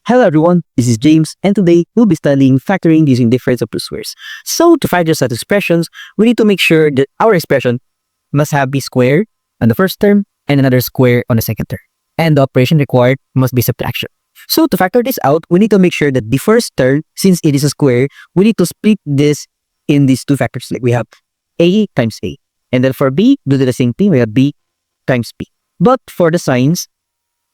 Hello everyone, this is James, and today we'll be studying factoring using difference of two squares. So to factor such expressions, we need to make sure that our expression must have b squared on the first term and another square on the second term. And the operation required must be subtraction. So to factor this out, we need to make sure that the first term, since it is a square, we need to split this in these two factors. Like we have a times a. And then for b, do the same thing, we have b times b. But for the signs,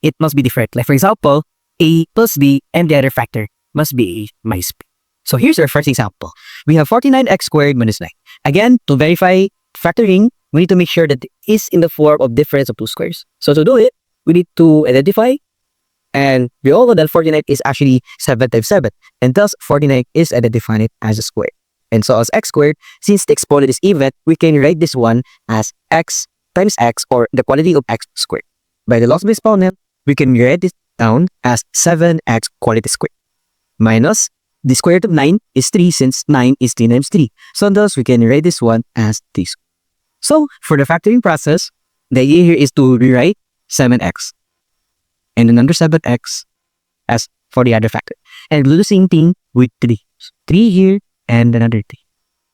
it must be different. Like for example, a plus b and the other factor must be a minus b. So here's our first example. We have 49x squared minus 9. Again, to verify factoring, we need to make sure that it is in the form of difference of two squares. So to do it, we need to identify, and we all know that 49 is actually 7 times 7, and thus 49 is identified as a square. And so as x squared, since the exponent is even, we can write this one as x times x, or the quantity of x squared. By the loss of exponent, we can write this down as 7x quantity squared minus the square root of 9 is 3, since 9 is 3 times 3. So thus we can write this one as 3 squared. So for the factoring process, the idea here is to rewrite 7x and another 7x as for the other factor. And we'll do the same thing with 3. 3 here and another 3.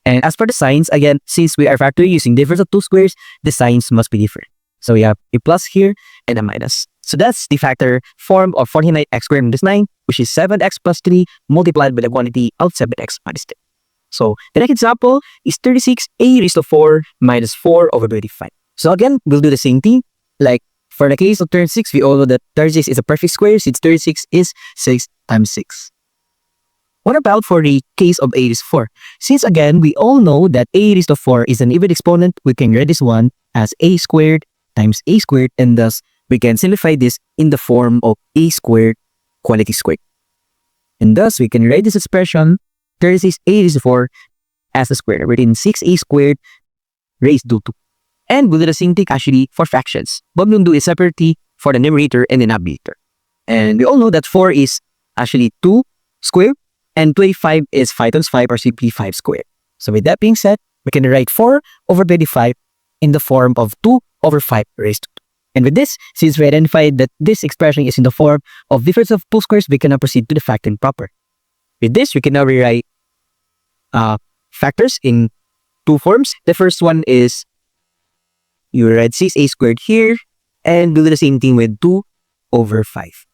And as for the signs, again, since we are factoring using difference of two squares, the signs must be different. So we have a plus here and a minus. So that's the factor form of 49x squared minus 9, which is 7x plus 3 multiplied by the quantity of 7x minus 10. So the next example is 36a raised to 4 minus 4 over 25. So again, we'll do the same thing. Like for the case of 36, we all know that 36 is a perfect square since 36 is 6 times 6. What about for the case of a raised to 4? Since again, we all know that a raised to 4 is an even exponent, we can write this one as a squared times a squared, and thus we can simplify this in the form of a squared quantity squared. And thus we can write this expression 36a raised to 4 as a square, written 6a squared raised to 2. And we'll do the same thing actually for fractions. What we'll do is separately for the numerator and the denominator. And we all know that 4 is actually 2 squared, and 25 is 5 times 5, or simply 5 squared. So with that being said, we can write 4 over 25 in the form of 2 over 5 raised to 2. And with this, since we identified that this expression is in the form of difference of two squares, we can now proceed to the factoring proper. With this, we can now rewrite factors in two forms. The first one is you write 6a squared here, and do the same thing with 2 over 5.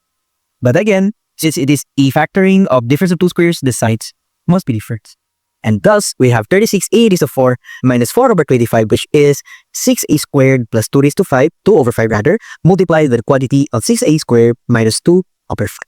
But again, since it is a factoring of difference of two squares, the signs must be different. And thus, we have 36a raised to 4 minus 4 over 25, which is 6a squared plus 2 raised to 5, 2 over 5 rather, multiplied with the quantity of 6a squared minus 2 over 5.